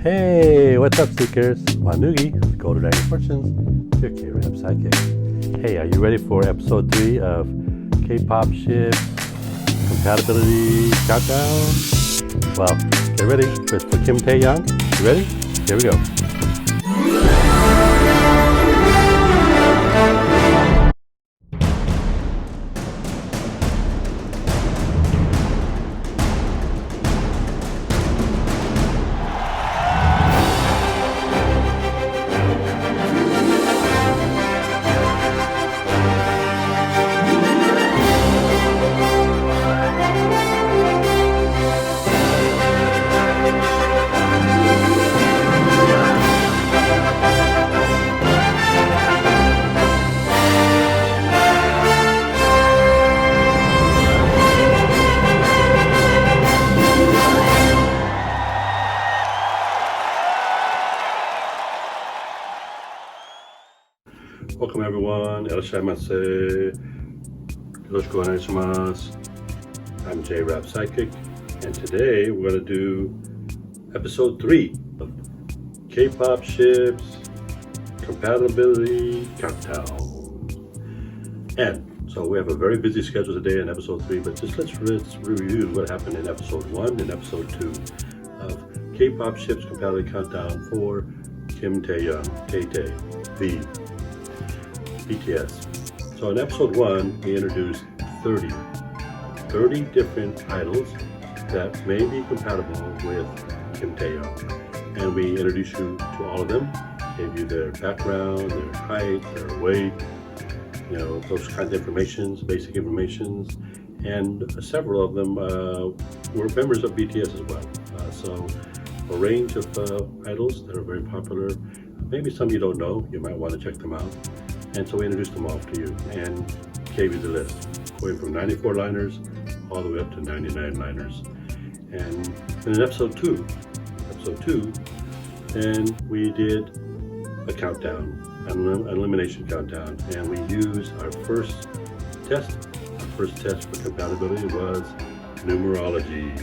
Hey, what's up, seekers? Wanugee, Golden Dragon Fortunes, your K-Rap Psychic. Hey, are you ready for episode 3 of K-Pop Ships Compatibility Countdown? Well, get ready for Kim Taehyung. You ready? Here we go. Welcome everyone. Elshaimasu. Yoroshiku onegaishimasu. I'm J-Rap Psychic, and today we're going to do episode 3 of K-Pop Ships Compatibility Countdown. And so we have a very busy schedule today in episode 3, but just let's review what happened in episode 1 and episode 2 of K-Pop Ships Compatibility Countdown for Kim Taehyung, Tay-Tay, BTS. So in episode 1, we introduced 30 different idols that may be compatible with Kim Taehyung. And we introduced you to all of them, gave you their background, their height, their weight, those kinds of informations, basic informations. And several of them were members of BTS as well. So a range of idols that are very popular. Maybe some you don't know, you might want to check them out. And so we introduced them all to you and gave you the list, going from 94 liners all the way up to 99 liners. And in episode 2, then we did a countdown, an elimination countdown, and we used our first test. Our first test for compatibility was numerology.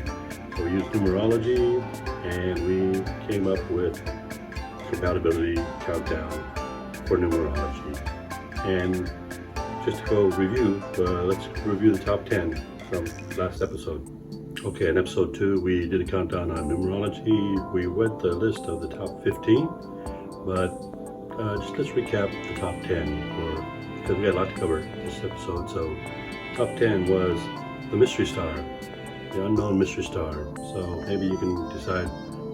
So we used numerology and we came up with compatibility countdown for numerology. And just to go review, let's review the top 10 from last episode. Okay, in episode 2, we did a countdown on numerology. We went the list of the top 15, but just let's recap the top 10 because we got a lot to cover this episode. So, top 10 was the mystery star, the unknown mystery star. So maybe you can decide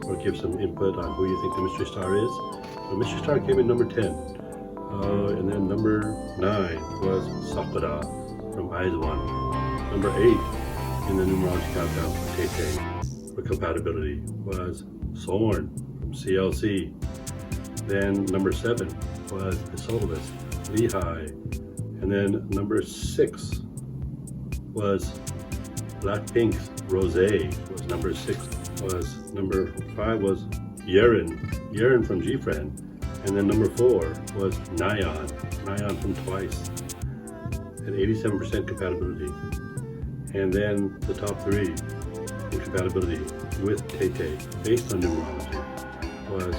or give some input on who you think the mystery star is. The mystery star came in number 10. And then number 9 was Sakura from IZ*ONE. Number 8 in the numerology countdown for Tay-Tay for compatibility was Sorn from CLC. Then number 7 was the soloist, Lehigh. And then number 6 was Blackpink's Rosé was number 6. Number 5 was Yerin from G-Friend. And then number 4 was Nayeon from Twice at 87% compatibility. And then the top 3 in compatibility with Tay-Tay based on numerology was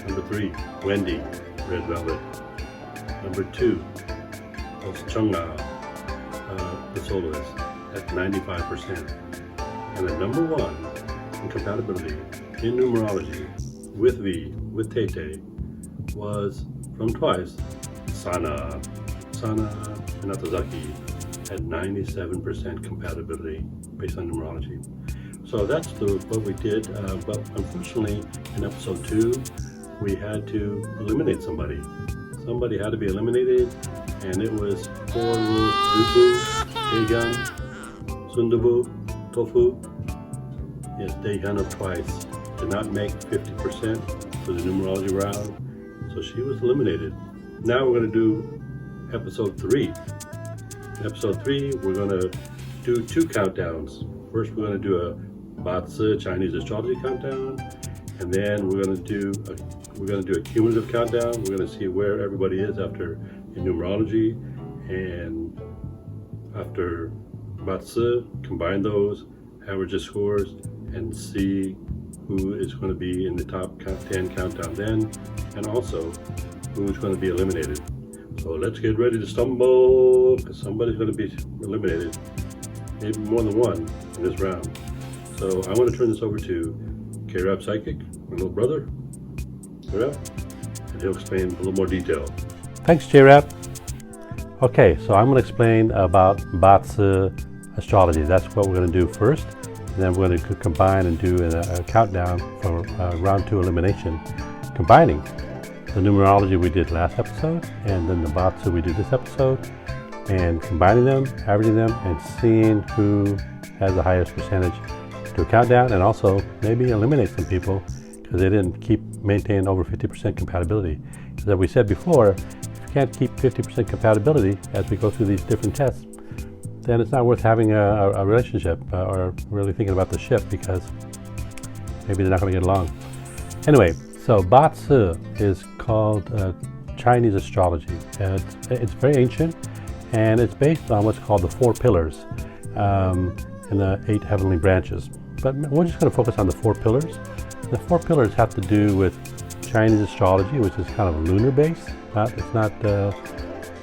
number 3, Wendy, Red Velvet. Number 2 was Chungha, the soloist, at 95%. And then number 1 in compatibility in numerology with Tay-Tay was from Twice, Sana Minatozaki at 97% compatibility based on numerology. So that's what we did, but unfortunately in episode 2 we had to eliminate somebody. Somebody had to be eliminated, and it was poor little Dubu, Daehyun, Sundabu, Tofu. Yes, Daehyun of Twice did not make 50% for the numerology round. So she was eliminated. Now we're going to do episode 3. In episode 3, we're going to do 2 countdowns. First, we're going to do a BaZi Chinese Astrology countdown, and then we're going to do a cumulative countdown. We're going to see where everybody is after in numerology, and after BaZi, combine those, average the scores, and see who is going to be in the top 10 countdown then, and also who is going to be eliminated. So let's get ready to stumble, because somebody's going to be eliminated, maybe more than one in this round. So I want to turn this over to K-Rap Psychic, my little brother, K-Rap, and he'll explain a little more detail. Thanks, J-Rap. Okay, so I'm going to explain about BaZi Astrology. That's what we're going to do first. And then we're going to combine and do a countdown for round 2 elimination, combining the numerology we did last episode and then the BaZi we did this episode, and combining them, averaging them, and seeing who has the highest percentage to a countdown, and also maybe eliminate some people because they didn't maintain over 50% compatibility. Because as we said before, if you can't keep 50% compatibility as we go through these different tests, then it's not worth having a relationship or really thinking about the ship, because maybe they're not going to get along. Anyway, so BaZi is called Chinese astrology. It's very ancient, and it's based on what's called the 4 pillars and the 8 heavenly branches. But we're just going to focus on the 4 pillars. The 4 pillars have to do with Chinese astrology, which is kind of lunar based. It's not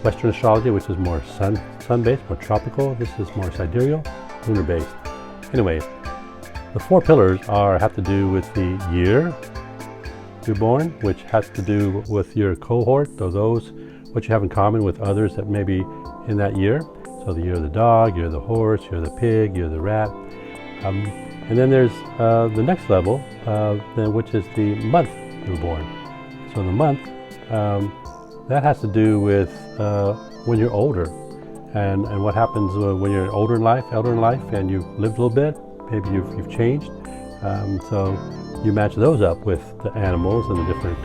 Western astrology, which is more sun-based, more tropical. This is more sidereal, lunar-based. Anyway, the 4 pillars have to do with the year you're born, which has to do with your cohort, or what you have in common with others that may be in that year. So the year of the dog, year of the horse, year of the pig, year of the rat. And then there's the next level, which is the month you were born. So the month, that has to do with when you're older, and what happens when you're elder in life, and you've lived a little bit. Maybe you've changed. So you match those up with the animals and the different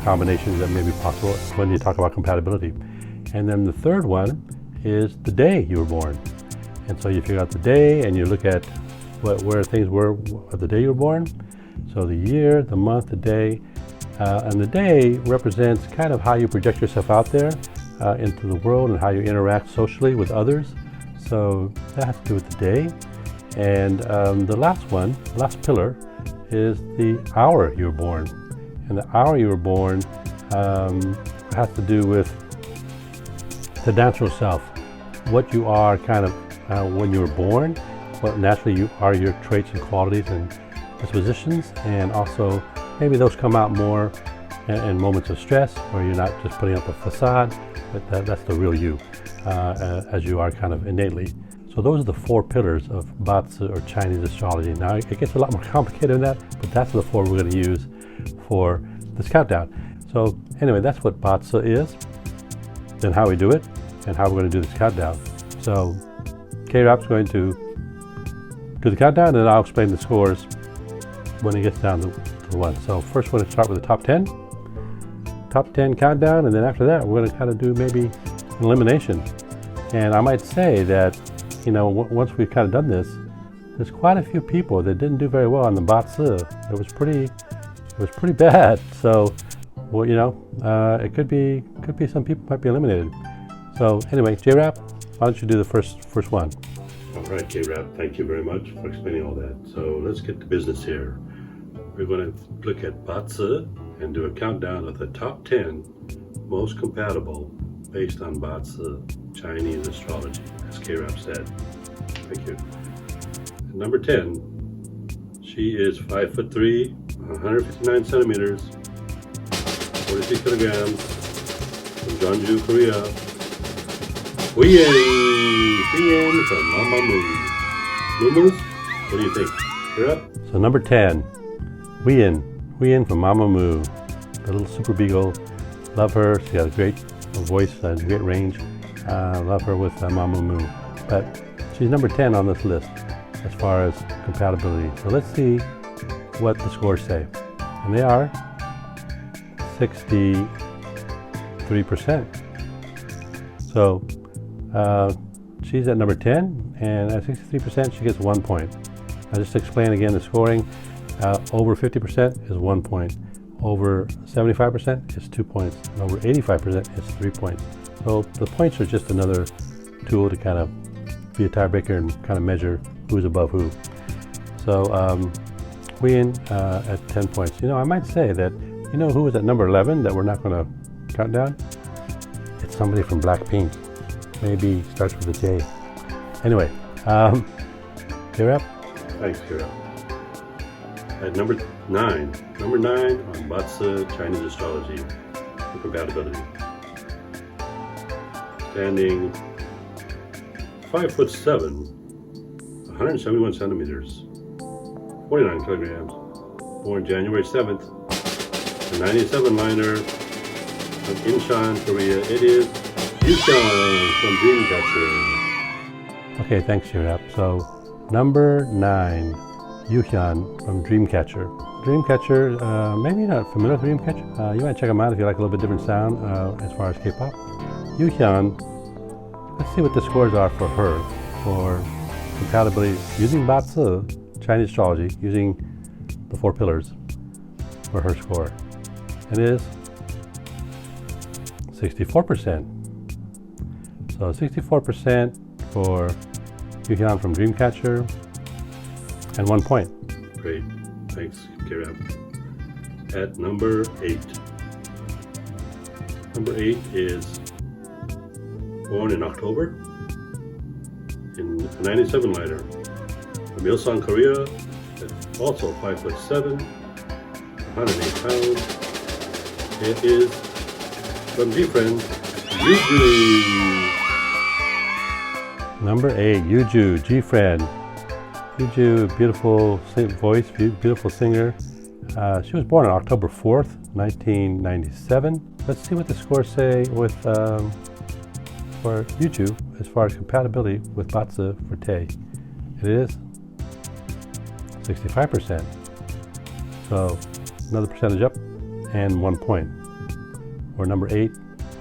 combinations that may be possible when you talk about compatibility. And then the third one is the day you were born. And so you figure out the day, and you look at where things were the day you were born. So the year, the month, the day. And the day represents kind of how you project yourself out there into the world and how you interact socially with others. So that has to do with the day. And the last pillar, is the hour you were born. And the hour you were born has to do with the natural self, what you are kind of when you were born, what naturally you are, your traits and qualities and dispositions, and also maybe those come out more in moments of stress where you're not just putting up a facade, but that's the real you, as you are kind of innately. So those are the 4 pillars of BaZi or Chinese astrology. Now it gets a lot more complicated than that, but that's the 4 we're going to use for this countdown. So anyway, that's what BaZi is, then how we do it, and how we're going to do this countdown. So K-Rap's going to do the countdown, and then I'll explain the scores when it gets down to 1. So first we're going to start with the top 10 countdown, and then after that we're going to kind of do maybe an elimination. And I might say that, once we've kind of done this, there's quite a few people that didn't do very well on the BaZi. It was pretty bad. So, it could be some people might be eliminated. So anyway, J-Rap, why don't you do the first one? All right, K-Rap, thank you very much for explaining all that. So let's get to business here. We're going to look at BaZi and do a countdown of the top 10 most compatible based on BaZi Chinese astrology, as K-Rap said. Thank you. Number 10, she is 5'3", 159 centimeters, 46 kilograms, from Jeonju, Korea. Huyen from Mamamoo. Mumus, what do you think? K-Rap? So number 10, Huyen from Mamamoo, the little super beagle. Love her. She has a great voice and great range. Love her with Mamamoo. But she's number 10 on this list as far as compatibility. So let's see what the scores say. And they are 63%. So she's at number 10, and at 63% she gets 1 point. Now just to explain again the scoring, over 50% is 1 point. Over 75% is 2 points. And over 85% is 3 points. So the points are just another tool to kind of be a tiebreaker and kind of measure who's above who. So Win at 10 points. You know, I might say that, you know who was at number 11 that we're not going to count down? It's somebody from Blackpink. Maybe starts with a J. Anyway, Kira? Thanks, Kira. At number 9 on BaZi Chinese Astrology for compatibility. Standing 5'7", 171 centimeters, 49 kilograms, born January 7th, a 97 liner from Incheon, Korea. It is Yuhyun from Dreamcatcher. Okay, thanks, Shirap. So, number 9, Yuhyun from Dreamcatcher. Dreamcatcher, maybe you're not familiar with Dreamcatcher. You might check them out if you like a little bit different sound as far as K-pop. Yuhyun, let's see what the scores are for her for compatibility using BaZi Chinese Astrology, using the 4 pillars for her score. It is 64%. So 64% for Yuhyun from Dreamcatcher, and 1 point. Great, thanks, Kira. At number 8. Number 8 is born in October in a 97 liner from Ilsan, Korea. Also 5'7", 108 pounds. It is from G-Friend, Yuju. Number 8, Yuju, G-Friend. Yuju, beautiful voice, beautiful singer. She was born on October 4th, 1997. Let's see what the scores say with for Yuju as far as compatibility with BaZi for Tae. It is 65%. So another percentage up and 1 point. Or number 8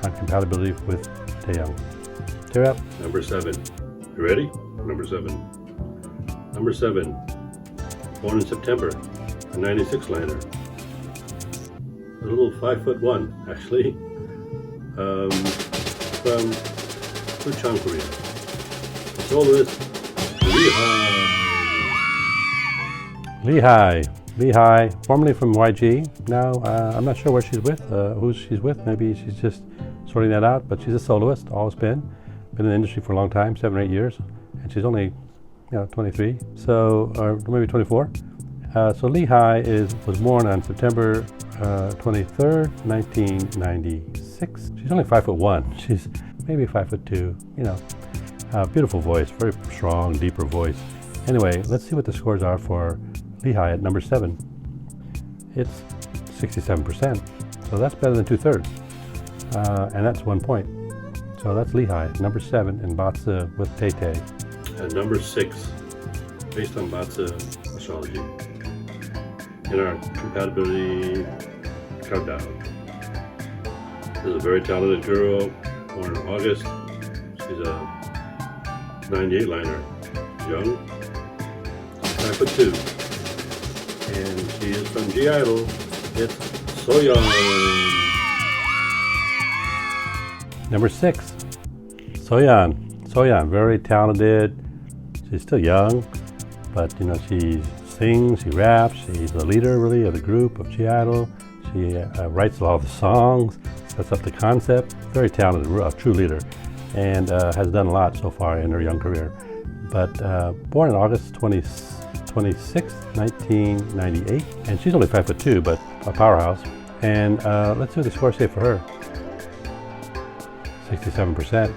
on compatibility with Taehyung. Tear up. Number 7. You ready? Number 7. Number 7. Born in September, a 96 liner. A little 5'1", actually. From Busan, Korea. The soloist, Lehigh, formerly from YG. Now, I'm not sure where she's with, who she's with. Maybe she's just sorting that out, but she's a soloist, always been in the industry for a long time, 7 or 8 years, and she's only, 23, so, or maybe 24. So Lehigh was born on September 23rd, 1996. She's only 5'1". She's maybe 5'2". Beautiful voice, very strong, deeper voice. Anyway, let's see what the scores are for Lehigh at number 7. It's 67%, so that's better than 2/3, and that's 1 point. So that's Lehigh, number 7 in BaZi with Tae Tae. At number 6, based on BaZi Astrology, in our Compatibility Countdown. This is a very talented girl, born in August. She's a 98 liner, Jong, 5'2", and she is from G Idol. It's Soyeon. Number 6, Soyeon, very talented. She's still young, but she sings, she raps, she's the leader really of the group of G Idol. She writes a lot of the songs, sets up the concept. Very talented, a true leader, and has done a lot so far in her young career. But born on August 26, 1998, and she's only 5'2", but a powerhouse. And let's see what the scores say for her. 67%.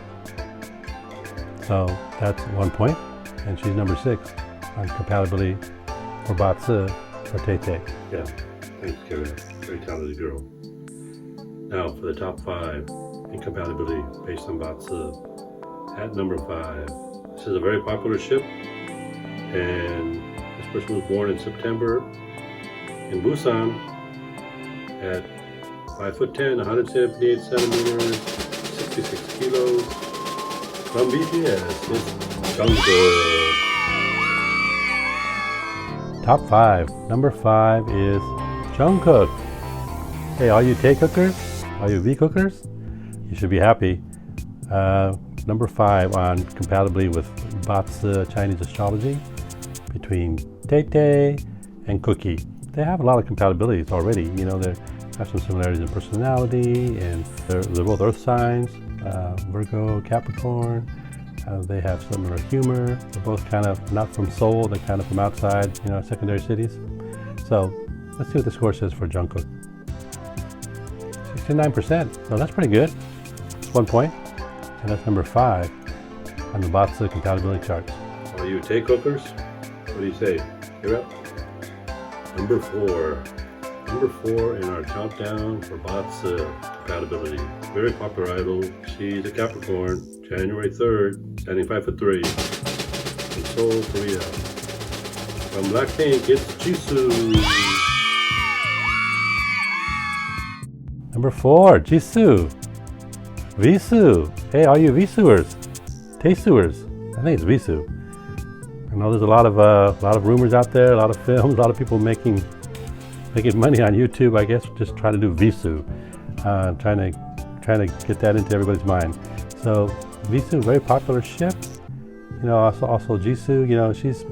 So that's 1 point, and she's number 6 on compatibility for BaZi for Tae Tae. Yeah, thanks, Kevin. Very talented girl. Now for the top 5 in compatibility based on BaZi. At number 5, this is a very popular ship, and this person was born in September in Busan at 5'10", 178 centimeters, 66 kilos. From BTS, it's Jong. Top 5. Number 5 is Jungkook. Hey, all you Tae cookers, all you V cookers, you should be happy. Number 5 on compatibility with BaZi Chinese Astrology between Tae Tae and Cookie. They have a lot of compatibilities already. You know, they have some similarities in personality, and they're both earth signs, Virgo, Capricorn. They have similar humor. They're both kind of not from Seoul, they're kind of from outside, you know, secondary cities. So let's see what the score says for Jungkook. 69%, so that's pretty good. It's 1 point, and that's number 5 on the BaZi compatibility charts. Are you take hookers? What do you say? You're up. Number 4. Number 4 in our countdown for BaZi compatibility. Very popular idol. She's a Capricorn. January 3rd, standing 5'3", from Seoul, Korea. From Blackpink, it's Jisoo. Number 4, Jisoo. Visu. Hey, all you Visuers, Taesuers. I think it's Visu. I know there's a lot of rumors out there, a lot of films, a lot of people making money on YouTube. I guess just trying to do Visu, trying to get that into everybody's mind. So Visu, very popular ship. You know, also Jisoo. You know, she's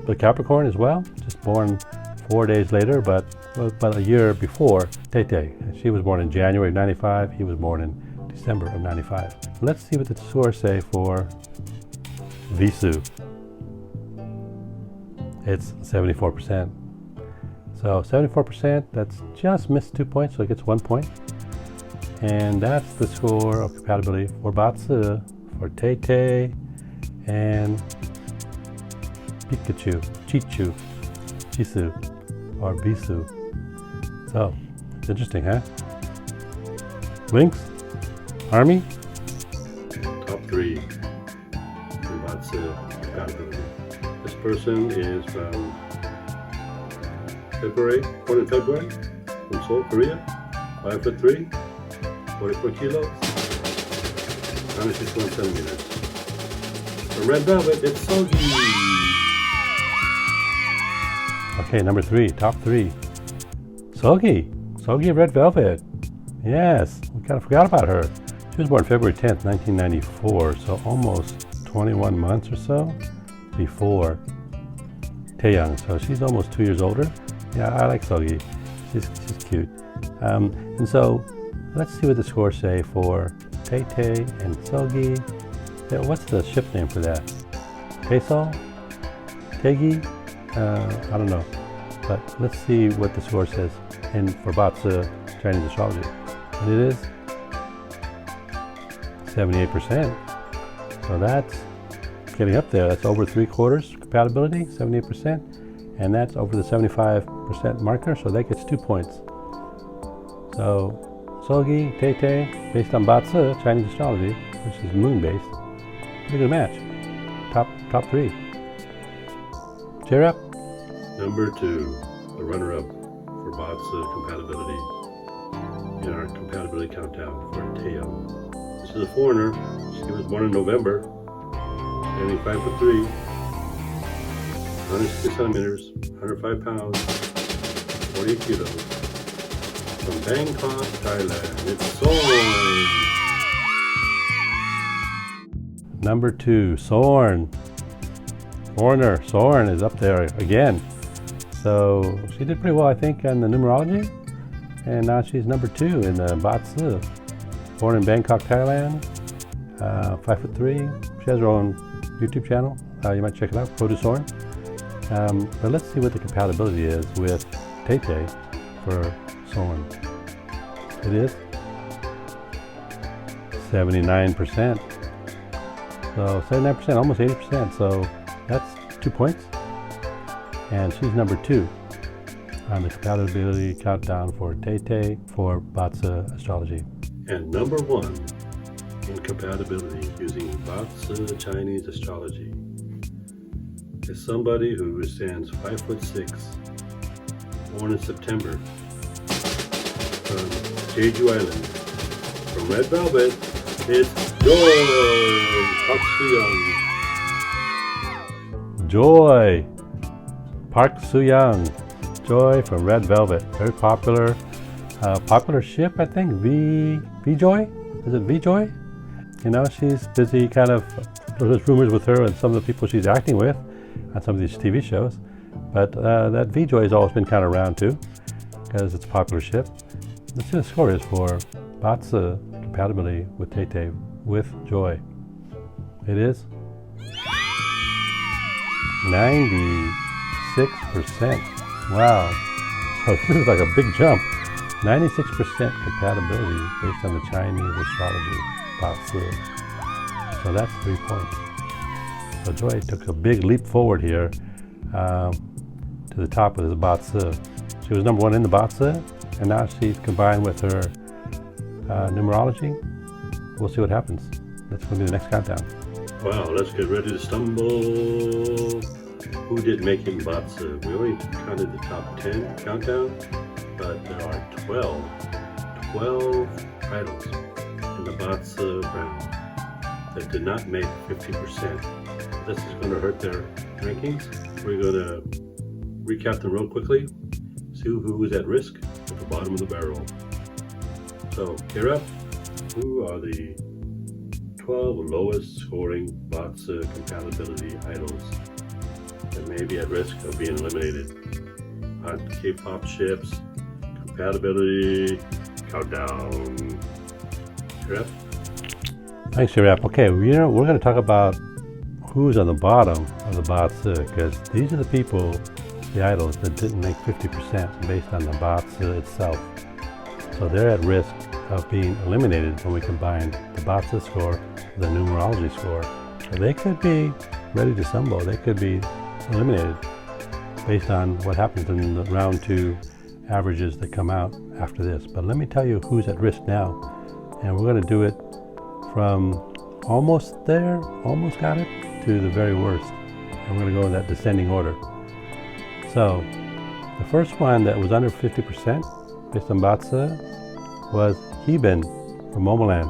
a Capricorn as well. Just born 4 days later, but a year before Tae. She was born in January of '95. He was born in December of '95. Let's see what the scores say for Visu. It's 74%. So 74%, that's just missed 2 points, so it gets 1 point. And that's the score of compatibility for BaZi, for Tae, and Pikachu, Chichu, Jisoo, or Bisu. So, it's interesting, huh? Links? Army? Top 3 in BaZi compatibility. This person is from born in February, from Seoul, Korea, 5'3", 44 kilos, 96 centimeters. From Red Velvet, it's Sogi. Okay, number 3, top 3. Sogi of Red Velvet. Yes, we kind of forgot about her. She was born February 10th, 1994, so almost 21 months or so before Taehyung. So she's almost 2 years older. Yeah, I like Sogi. She's cute. And so let's see what the scores say for Tae and Sogi. Yeah, what's the ship name for that? Taesol? Taegi? I don't know. But let's see what the score says for BaZi Chinese Astrology. And it is 78%. So that's getting up there. That's over 3/4 compatibility, 78%. And that's over the 75% marker, so that gets 2 points. So Sogi, Tae, based on BaZi Chinese Astrology, which is moon-based, pretty good match. Top 3. Cheer up. Number 2, the runner-up for BaZi compatibility in our compatibility countdown for Taehyung. This is a foreigner. She was born in November, standing 5'3", 160 centimeters, 105 pounds, 48 kilos. From Bangkok, Thailand, it's Sorn. Number 2, Sorn. Foreigner, Sorn is up there again. So she did pretty well, I think, on the numerology. And now she's number 2 in the BaZi. Born in Bangkok, Thailand, 5'3". She has her own YouTube channel. You might check it out, Go to Sorn. But let's see what the compatibility is with Tae for Sorn. It is 79%. So 79%, almost 80%. So that's 2 points. And she's number 2 on the compatibility countdown for Tae for BaZi Astrology. And number 1 in compatibility using BaZi Chinese Astrology is somebody who stands 5'6", born in September, from Jeju Island. From Red Velvet, it's Jong, Park Soo-young. Joy, Park Soo-young. Joy from Red Velvet, very popular. Popular ship, I think. V-Joy? Is it V-Joy? You know, she's busy kind of, there's rumors with her and some of the people she's acting with on some of these TV shows. But that VJoy has always been kind of around too, because it's a popular ship. Let's see what the score is for BaZi compatibility with Tay with Joy. It is 96%. Wow. So this is like a big jump. 96% compatibility based on the Chinese astrology, BaZi. So that's 3 points. So Joy took a big leap forward here to the top with his BaZi. She was number 1 in the BaZi, and now she's combined with her numerology. We'll see what happens. That's going to be the next countdown. Wow, let's get ready to stumble. Who did make in BaZi? We only counted the top 10 countdown, but there are 12 idols in the BaZi round that did not make 50%. This is going to hurt their rankings. We're going to recap them real quickly, see who is at risk at the bottom of the barrel. So, here up, who are the 12 lowest scoring BaZi compatibility idols that may be at risk of being eliminated on Kpop Ships Compatibility Countdown. Shirap? Thanks, Shirap. Okay, we're going to talk about who's on the bottom of the BaZi, because these are the people, the idols, that didn't make 50% based on the BaZi itself. So they're at risk of being eliminated when we combine the BaZi score with the numerology score. So they could be ready to stumble. They could be eliminated based on what happens in the round 2 averages that come out after this. But let me tell you who's at risk now. And we're going to do it from almost there, almost got it, to the very worst. And we're going to go in that descending order. So the first one that was under 50% based on BaZi was Herbmione from Momoland,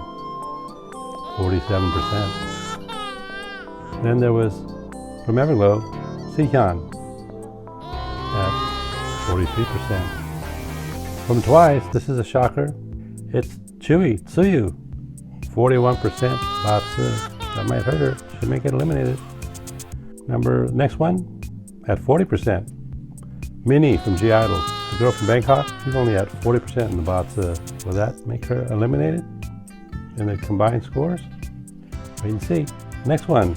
47%. Then there was from Everglow, Sihyun at 43%. From Twice, this is a shocker, it's Chewy, Tsuyu, 41% BaZi. That might hurt her, she may get eliminated. Next one, at 40%, Minnie from G Idol, the girl from Bangkok, she's only at 40% in the BaZi. Will that make her eliminated in the combined scores? Wait and see. Next one,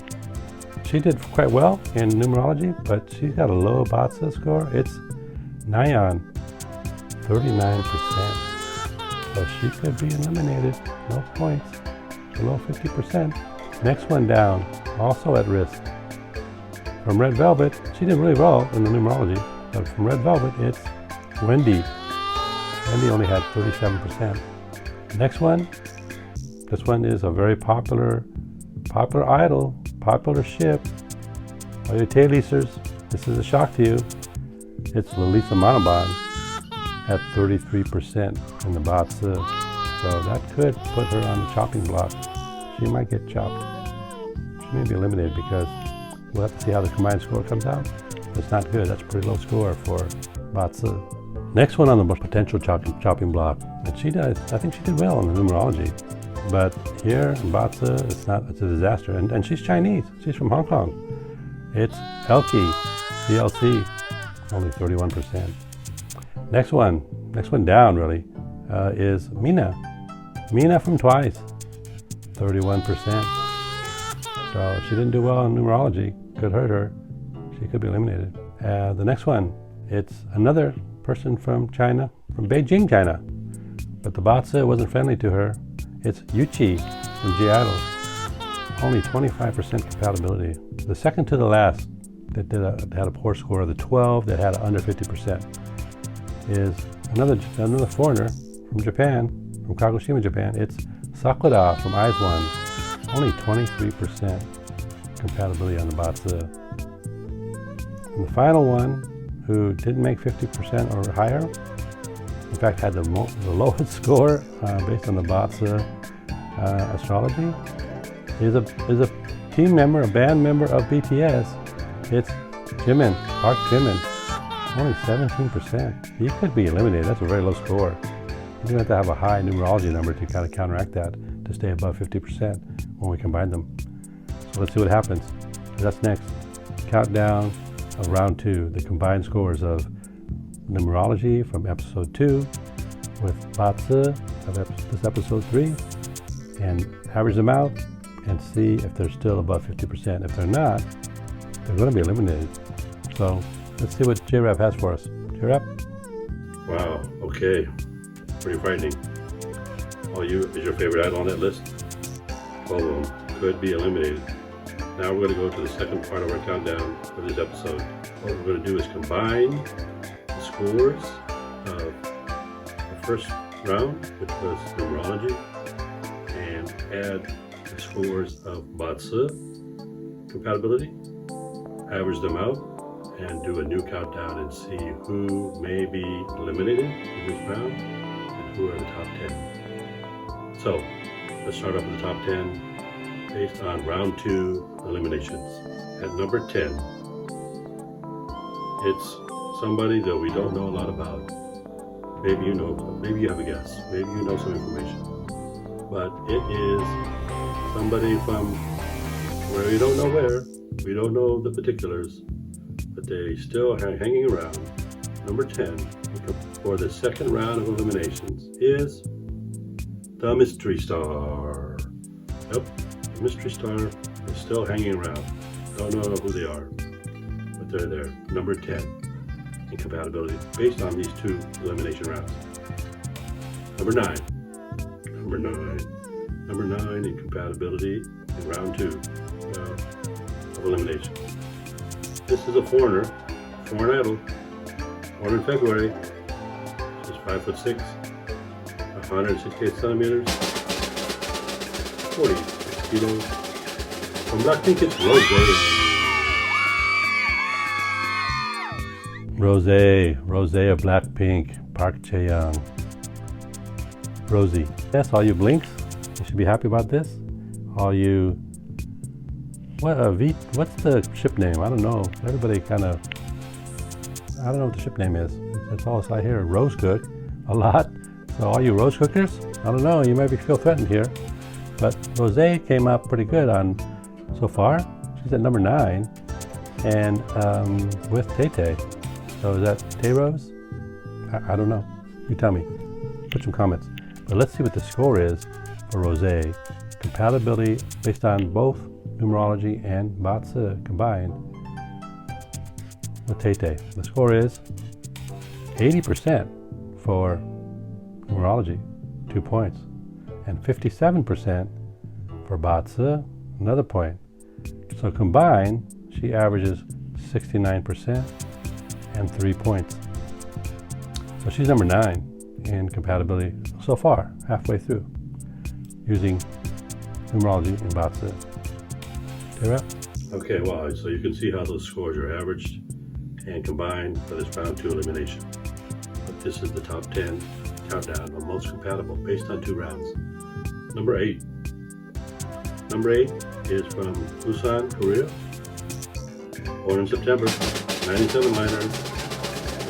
she did quite well in numerology, but she's got a low BaZi score. It's Nayeon, 39%. So she could be eliminated, no points, below 50%. Next one down, also at risk. From Red Velvet, she did really well in the numerology, but from Red Velvet, it's Wendy. Wendy only had 37%. Next one, this one is a very popular idol, popular ship. All you Tay-Leasers, this is a shock to you. It's Lalisa Manobon at 33% in the BaZi. So that could put her on the chopping block. She might get chopped. She may be eliminated because we'll have to see how the combined score comes out. It's not good. That's a pretty low score for BaZi. Next one on the potential chopping block. And she does, I think she did well in the numerology. But here in BaZi, it's a disaster. And she's Chinese. She's from Hong Kong. It's Elkie, CLC, only 31%. Next one down really, is Mina. Mina from Twice, 31%. So if she didn't do well in numerology, could hurt her. She could be eliminated. The next one, it's another person from China, from Beijing, China. But the BaZi wasn't friendly to her. It's Yuchi from G Idol. Only 25% compatibility. The second to the last that had a poor score, the 12 that had under 50%, is another foreigner from Japan, from Kagoshima, Japan. It's Sakura from Eyes One. Only 23% compatibility on the BaZi. And the final one, who didn't make 50% or higher, in fact had the lowest score based on the BaZi astrology, is a team member, a band member of BTS. It's Jimin, Park Jimin, only 17%. He could be eliminated. That's a very low score. You're going to have a high numerology number to kind of counteract that, to stay above 50% when we combine them. So let's see what happens. That's next. Countdown of round 2, the combined scores of Numerology from episode 2 with BaZi of this episode 3, and average them out and see if they're still above 50%. If they're not, they're going to be eliminated. So let's see what J-Rap has for us. J-Rap? Wow, okay. Pretty frightening. Is your favorite idol on that list? 12 of them could be eliminated. Now we're going to go to the second part of our countdown for this episode. What we're going to do is combine the scores of the first round, which was Numerology, and add the scores of BaZi compatibility, average them out, and do a new countdown and see who may be eliminated in this round and who are the top 10. So let's start off with the top 10 based on round 2 eliminations. At number 10, it's somebody that we don't know a lot about. Maybe you know, maybe you have a guess, maybe you know some information. But it is somebody from where we don't know where, we don't know the particulars, but they still are hanging around. Number 10 for the second round of eliminations is the Mystery Star. Yep, the Mystery Star is still hanging around. Don't know who they are, but they're there. Number 10 in compatibility based on these 2 elimination rounds. Number 9 in compatibility in round 2 of elimination. This is a foreign idol, born in February. She's 5'6", 168 centimeters, 46 kilos. From Blackpink, it's Rosé of Blackpink, Park Chae-young. Rosie. Yes, all you blinks, you should be happy about this. All you, what's the ship name? I don't know. Everybody I don't know what the ship name is. That's all I hear. Rose cook, a lot. So all you rose cookers, I don't know, you might feel threatened here. But Rosé came out pretty good so far. She's at number 9, and with Tay. So is that Tay Rose? I don't know. You tell me. Put some comments. But let's see what the score is for Rosé. Compatibility based on both Numerology and BaZi combined with Tay. The score is 80% for Numerology, 2 points, and 57% for BaZi, another point. So combined, she averages 69% and 3 points. So she's number 9 in compatibility so far, halfway through, using Numerology and BaZi. Okay, wow, so you can see how those scores are averaged and combined for this round 2 elimination. But this is the top 10 countdown of most compatible based on 2 rounds. Number 8. Number 8 is from Busan, Korea. Born in September, 97 minor.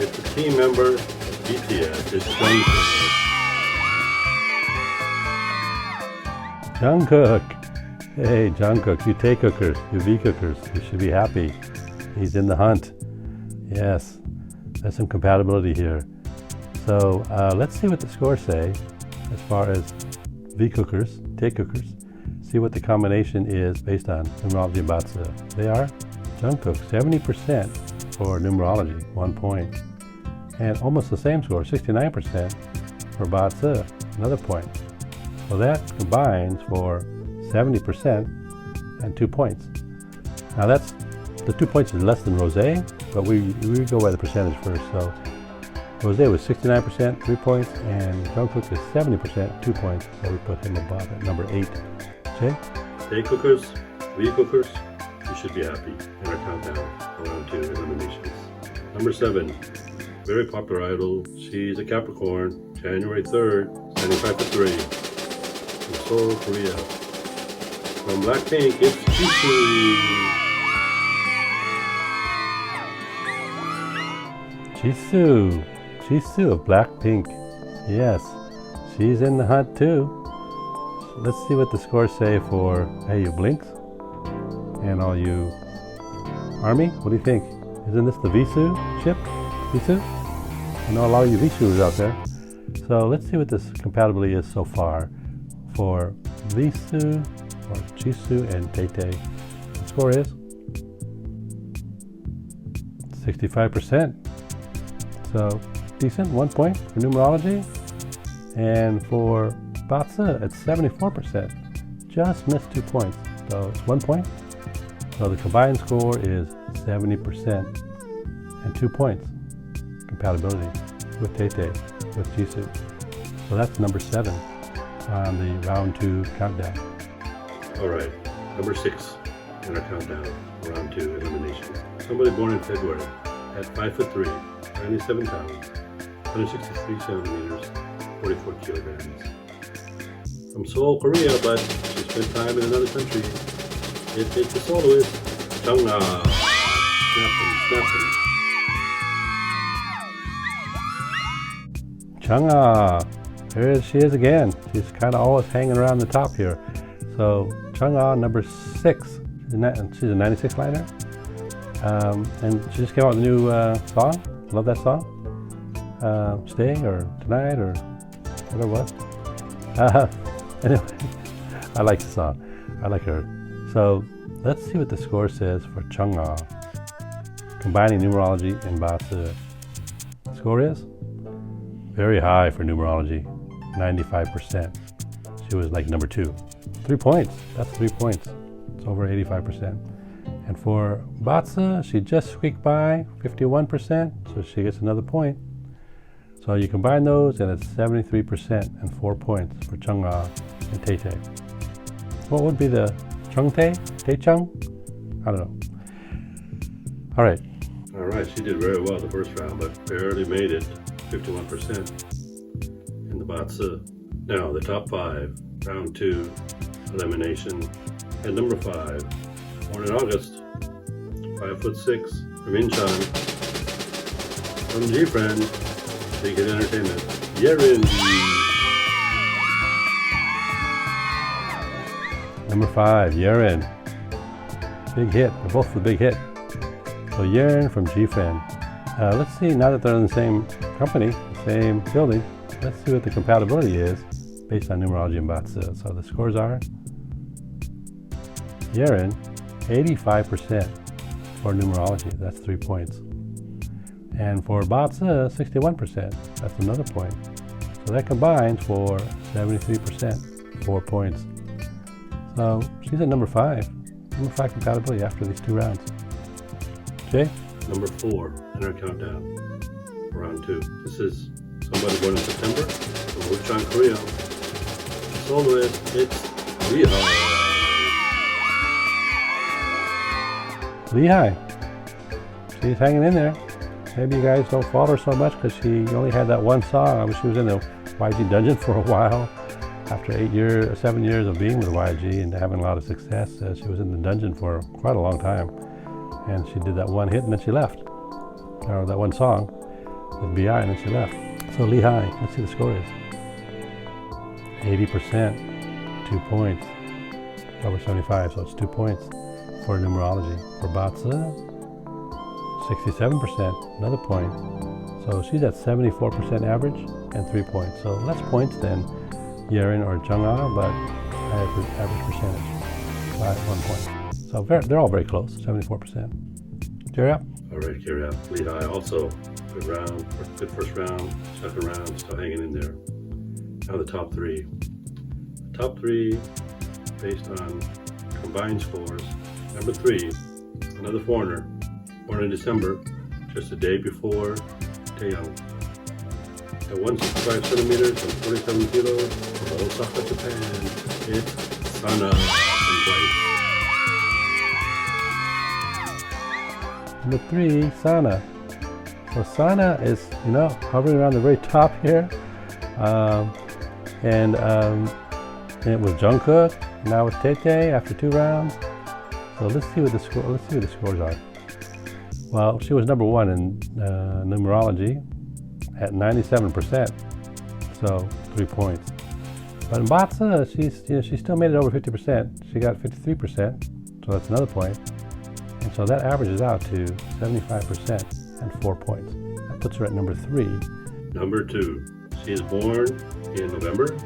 It's a team member of BTS. It's Jungkook. Hey, Jungkook, you Tay cookers, you V cookers, you should be happy. He's in the hunt. Yes, there's some compatibility here. So let's see what the scores say as far as V cookers, Tay cookers. See what the combination is based on Numerology and BaZi. They are Jungkook, 70% for Numerology, 1 point. And almost the same score, 69% for BaZi, another point. So that combines for 70% and 2 points. Now the 2 points is less than Rosé, but we go by the percentage first. So Rosé was 69%, 3 points, and Jungkook is 70%, 2 points. So we put him above at number 8. Jay? Tay cookers, V cookers, you should be happy in our countdown around 2 eliminations. Number 7, very popular idol. She's a Capricorn, January 3rd, 75'3", from Seoul, Korea. From Blackpink, it's Jisoo of Blackpink. Yes, she's in the hunt too. Let's see what the scores say for, hey, you blinks, and all you Army. What do you think? Isn't this the Visu ship? Visu? I know a lot of you Visus out there. So let's see what this compatibility is so far for Visu, or Jisoo, and Tae. The score is 65%. So decent, 1 point for numerology. And for BaZi, it's 74%. Just missed 2 points. So it's 1 point. So the combined score is 70% and 2 points. Compatibility with Tae, with Jisoo. So that's number 7 on the round 2 countdown. All right, number 6 in our countdown, round 2 elimination. Somebody born in February at 5'3", 97 pounds, 163 centimeters, 44 kilograms. From Seoul, Korea, but she spent time in another country. It's the soloist, Jong. Snapping. Jong, here she is again. She's kind of always hanging around the top here. So Jong, number 6. She's a 96 liner. And she just came out with a new song. Love that song. Stay or Tonight or whatever it was. Anyway, I like the song. I like her. So let's see what the score says for Jong, combining numerology and BaZi. The score is very high for numerology, 95%. She was like number 2. 3 points. That's 3 points. It's over 85%. And for BaZi, she just squeaked by 51%, so she gets another point. So you combine those, and it's 73% and 4 points for Jong and Tae. What would be the Tae Chung? I don't know. All right. All right, she did very well the first round, but barely made it, 51% in the BaZi. Now the top 5, round 2 elimination. At number 5, born in August, 5'6", from Incheon, from G-Friend, Big Hit Entertainment, Yerin. Number 5, Yerin. Big hit. They're both the big hit. So Yerin from G-Friend. Let's see, now that they're in the same company, same building, let's see what the compatibility is based on numerology and BaZi. So the scores are Yerin, 85% for numerology. That's 3 points. And for BaZi, 61%. That's another point. So that combines for 73%, 4 points. So she's at number 5. Number 5 compatibility after these 2 rounds. Jay? Number 4 in our countdown, round 2. This is somebody born in September from Ulsan, Korea. Soloist, it's Lehigh. Lehigh. She's hanging in there. Maybe you guys don't follow her so much because she only had that one song. I mean, she was in the YG dungeon for a while. After 7 years of being with YG and having a lot of success, she was in the dungeon for quite a long time. And she did that one hit and then she left. Or that one song with BI and then she left. So Lehigh, let's see the score is. 80%, 2 points. Over 75, so it's 2 points for numerology. For BaZi, 67%, another point. So she's at 74% average and 3 points. So less points than Yerin or Jong, but average percentage by 1 point. So they're all very close, 74%. Carry up. All right, carry up. Lehigh also, good round, good first round, second round, still hanging in there. Now the top 3. The top 3 based on combined scores. Number 3, another foreigner, born in December, just a day before Taehyung. At 165 centimeters and 47 kilos from Osaka, Japan, it's Sana in white. Number 3, Sana. So Sana is, hovering around the very top here. And it was Jungkook, now with Tae after 2 rounds. So let's see what the scores are. Well, she was number 1 in numerology at 97%, so 3 points. But in BaZi, she still made it over 50%. She got 53%, so that's another point. And So that averages out to 75% and 4 points. That puts her at number 3. Number 2. She is born in November.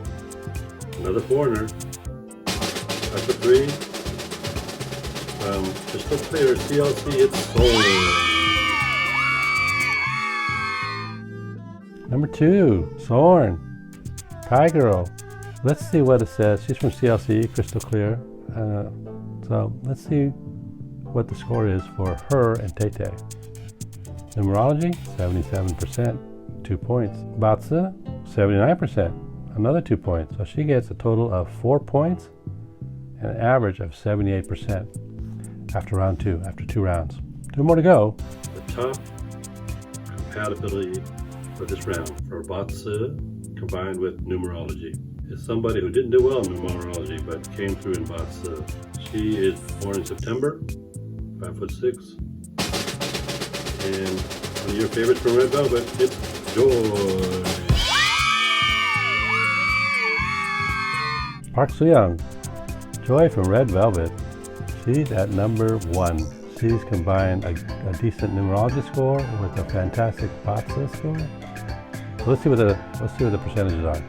Another foreigner. Number 3. Crystal Clear CLC, it's Soul. Number 2, Sorn, Thai girl. Let's see what it says. She's from CLC, Crystal Clear. So let's see what the score is for her and Tay. Numerology, 77%, 2 points. BaZi, 79%, another 2 points. So she gets a total of 4 points and an average of 78% after round 2, after 2 rounds. 2 more to go. The top compatibility for this round for BaZi combined with Numerology is somebody who didn't do well in Numerology but came through in BaZi. She is born in September, 5'6", and one of your favorites from Red Velvet, it's Joy. Park Soo-young, Joy from Red Velvet. She's at number 1. She's combined a decent numerology score with a fantastic BaZi score. So let's see what the percentages are.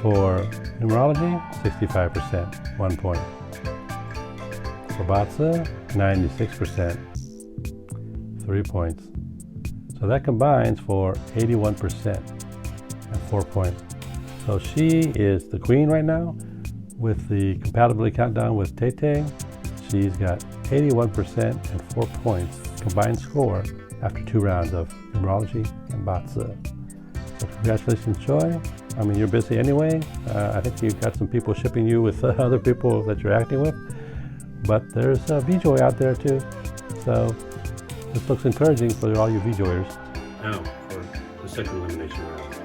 For numerology, 65%, 1 point. For BaZi, 96%, 3 points. So that combines for 81% and 4 points. So she is the queen right now with the Compatibility Countdown with Tay. She's got 81% and 4 points combined score after 2 rounds of Numerology and BaZi. So congratulations, Joy. I mean, you're busy anyway. I think you've got some people shipping you with other people that you're acting with. But there's VJoy out there too. So this looks encouraging for all you VJoyers. Now, for the second elimination round,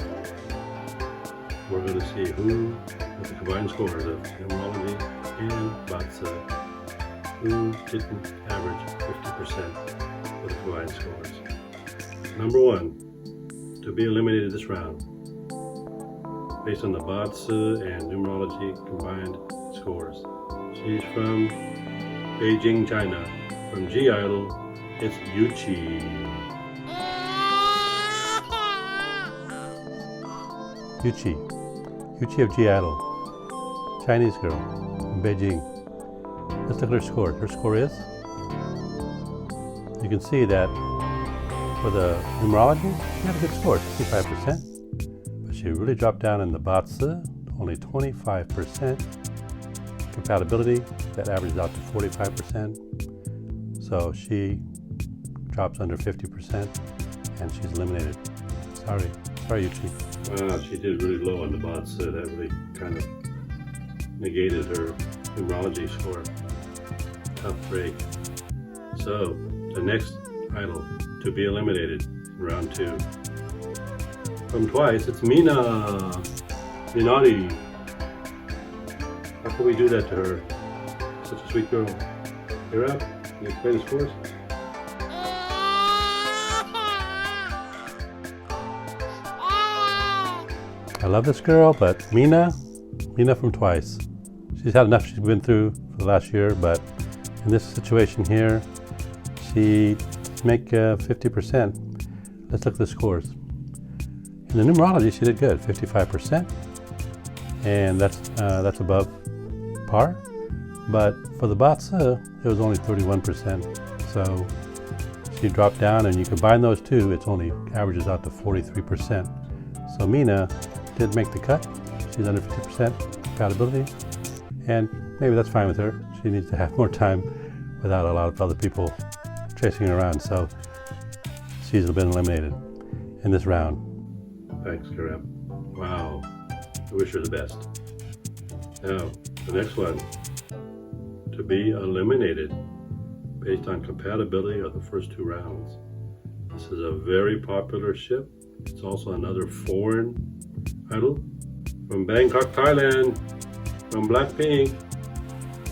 we're going to see who, with the combined scores of Numerology and BaZi, who didn't average 50% for the combined scores. Number 1, to be eliminated this round, based on the BaZi and Numerology combined scores. She's from Beijing, China. From G Idol, it's Yuchi. Yuchi of G Idol, Chinese girl from Beijing. Let's look at her score. Her score is, you can see that for the numerology, she had a good score, 65%. But she really dropped down in the BaZi, only 25%. Compatibility, that averages out to 45%. So she drops under 50% and she's eliminated. Sorry, Yuchi. Wow, she did really low on the BaZi. That really kind of negated her Numerology score. Tough break. So, the next idol to be eliminated in round 2. From Twice, it's Mina. Minari. How could we do that to her? Such a sweet girl. You're up. Can you explain the scores? I love this girl, but Mina from Twice. She's had enough she's been through for the last year, but in this situation here, she make 50%. Let's look at the scores. In the numerology, she did good, 55%, and that's above par. But for the BaZi, it was only 31%. So she dropped down, and you combine those two, it's only averages out to 43%. So Mina did make the cut. She's under 50% compatibility, and maybe that's fine with her. She needs to have more time without a lot of other people chasing her around. So she's been eliminated in this round. Thanks, Karem. Wow. I wish her the best. Now, the next one. To be eliminated based on compatibility of the first 2 rounds. This is a very popular ship. It's also another foreign idol from Bangkok, Thailand, from Blackpink.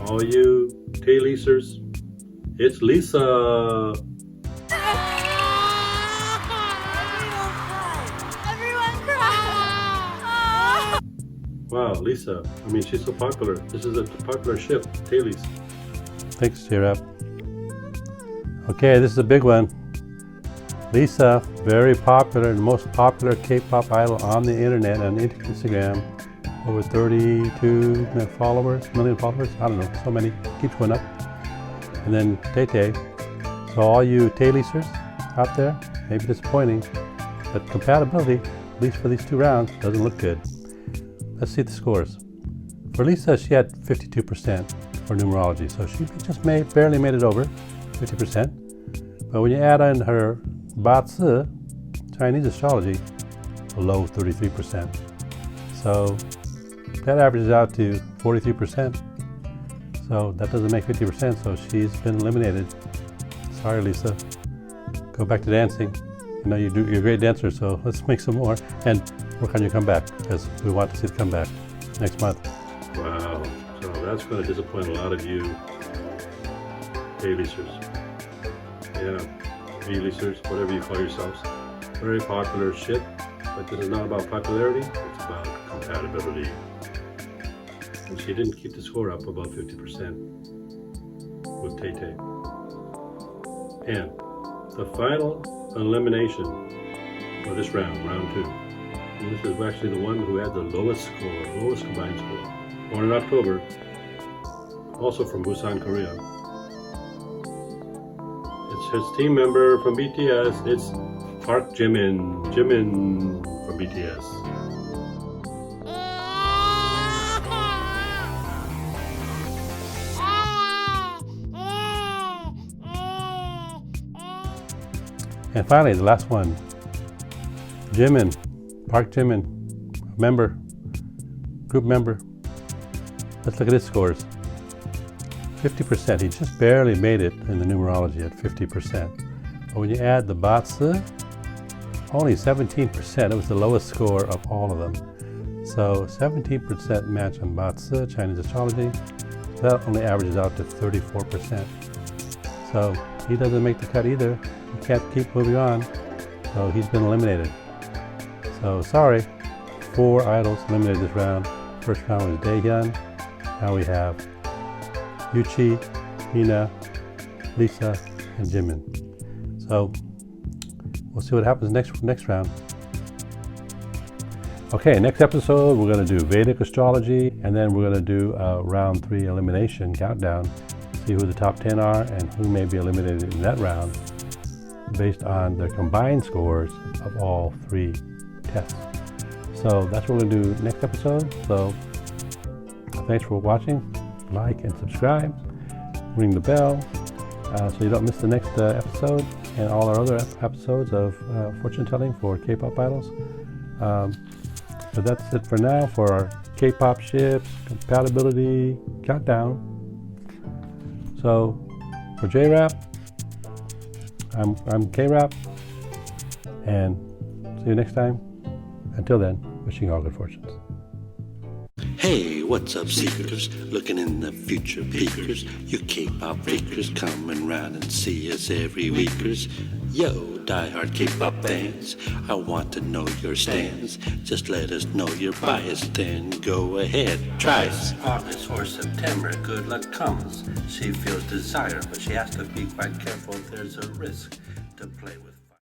All you Tay-Leasers, it's Lisa. Everyone cry. Wow, Lisa. I mean, she's so popular. This is a popular ship, Tay-Lease. Thanks, Cheer Up. Okay, this is a big one. Lisa, very popular, the most popular K-pop idol on the internet, on Instagram. Over 32 million followers. I don't know, so many. Keeps going up. And then Tay. So all you Tay-Lisers out there, maybe disappointing, but compatibility, at least for these 2 rounds, doesn't look good. Let's see the scores. For Lisa, she had 52% for numerology, so she just barely made it over, 50%. But when you add in her BaZi Chinese Astrology, a low 33%. So that averages out to 43%. So that doesn't make 50%, so she's been eliminated. Sorry, Lisa. Go back to dancing. You know, you're a great dancer, so let's make some more and work on your comeback, because we want to see the comeback next month. Wow. So that's going to disappoint a lot of you A-listers. Yeah, B-listers, whatever you call yourselves. Very popular ship, but this is not about popularity, it's about compatibility. And she didn't keep the score up above 50% with Tay. And the final elimination for this round, round 2. And this is actually the one who had the lowest score, lowest combined score. Born in October, also from Busan, Korea. It's his team member from BTS. It's Park Jimin. Jimin from BTS. And finally, the last one, Jimin, Park Jimin, member, group member. Let's look at his scores. 50%, he just barely made it in the numerology at 50%. But when you add the BaZi, only 17%. It was the lowest score of all of them. So 17% match on BaZi, Chinese Astrology. That only averages out to 34%. So he doesn't make the cut either. He can't keep moving on. So he's been eliminated. So sorry, 4 idols eliminated this round. First round was Taehyung. Now we have Yuchi, Mina, Lisa, and Jimin. So we'll see what happens next round. Okay, next episode we're going to do Vedic astrology, and then we're going to do a round 3 elimination countdown. See who the top 10 are and who may be eliminated in that round based on the combined scores of all 3 tests. So that's what we're going to do next episode. So thanks for watching. Like and subscribe. Ring the bell so you don't miss the next episode and all our other episodes of fortune telling for Kpop Idols. But that's it for now for our Kpop Ships Compatibility Countdown. So for J-Rap, I'm K-Rap, and see you next time. Until then, wishing you all good fortunes. Hey, what's up, seekers? Looking in the future peekers. You K-pop fakers coming round and see us every weekers. Yo, diehard K-pop fans, I want to know your stands. Just let us know your bias, then go ahead, try us. August or September, good luck comes. She feels desire, but she has to be quite careful. There's a risk to play with.